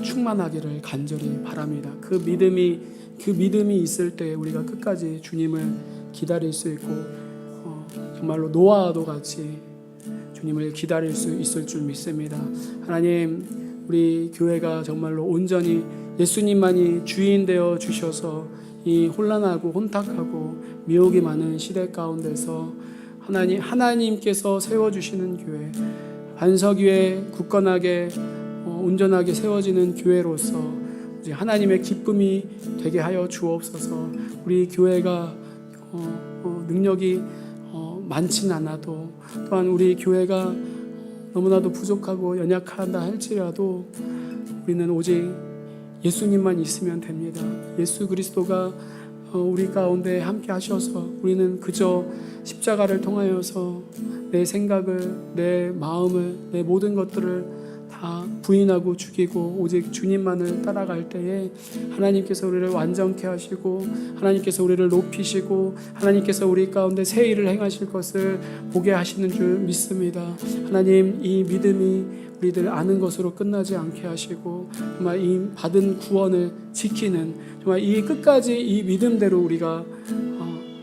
Speaker 1: 충만하기를 간절히 바랍니다. 그 믿음이 있을 때 우리가 끝까지 주님을 기다릴 수 있고 정말로 노아와도 같이 주님을 기다릴 수 있을 줄 믿습니다. 하나님, 우리 교회가 정말로 온전히 예수님만이 주인 되어 주셔서 이 혼란하고 혼탁하고 미혹이 많은 시대 가운데서 하나님께서 세워주시는 교회, 반석위에 굳건하게 온전하게 세워지는 교회로서 이제 하나님의 기쁨이 되게 하여 주옵소서. 우리 교회가 능력이 많진 않아도 또한 우리 교회가 너무나도 부족하고 연약하다 할지라도 우리는 오직 예수님만 있으면 됩니다. 예수 그리스도가 우리 가운데 함께 하셔서 우리는 그저 십자가를 통하여서 내 생각을, 내 마음을, 내 모든 것들을 다 부인하고 죽이고 오직 주님만을 따라갈 때에 하나님께서 우리를 완전케 하시고 하나님께서 우리를 높이시고 하나님께서 우리 가운데 새 일을 행하실 것을 보게 하시는 줄 믿습니다. 하나님, 이 믿음이 우리들 아는 것으로 끝나지 않게 하시고 정말 이 받은 구원을 지키는, 정말 이 끝까지 이 믿음대로 우리가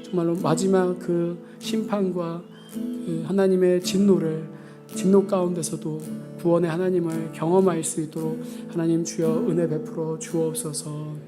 Speaker 1: 정말로 마지막 그 심판과 그 하나님의 진노 가운데서도 구원의 하나님을 경험할 수 있도록 하나님 주여 은혜 베풀어 주옵소서.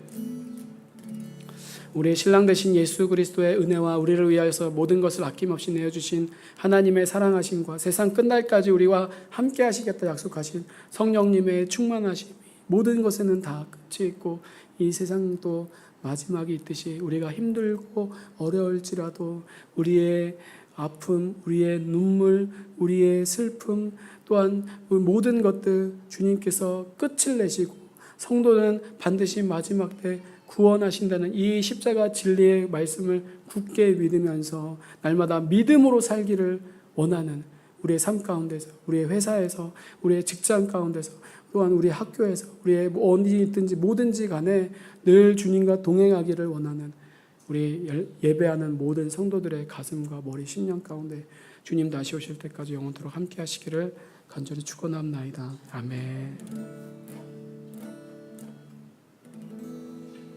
Speaker 1: 우리의 신랑 되신 예수 그리스도의 은혜와 우리를 위하여서 모든 것을 아낌없이 내어주신 하나님의 사랑하심과 세상 끝날까지 우리와 함께 하시겠다 약속하신 성령님의 충만하심이 모든 것에는 다 끝이 있고 이 세상도 마지막이 있듯이 우리가 힘들고 어려울지라도 우리의 아픔, 우리의 눈물, 우리의 슬픔 또한 모든 것들 주님께서 끝을 내시고 성도는 반드시 마지막 때 구원하신다는 이 십자가 진리의 말씀을 굳게 믿으면서 날마다 믿음으로 살기를 원하는 우리의 삶 가운데서, 우리의 회사에서, 우리의 직장 가운데서, 또한 우리 학교에서, 우리의 어디 있든지 뭐든지 간에 늘 주님과 동행하기를 원하는 우리 예배하는 모든 성도들의 가슴과 머리, 심령 가운데 주님 다시 오실 때까지 영원토록 함께 하시기를 간절히 축원합나이다. 아멘.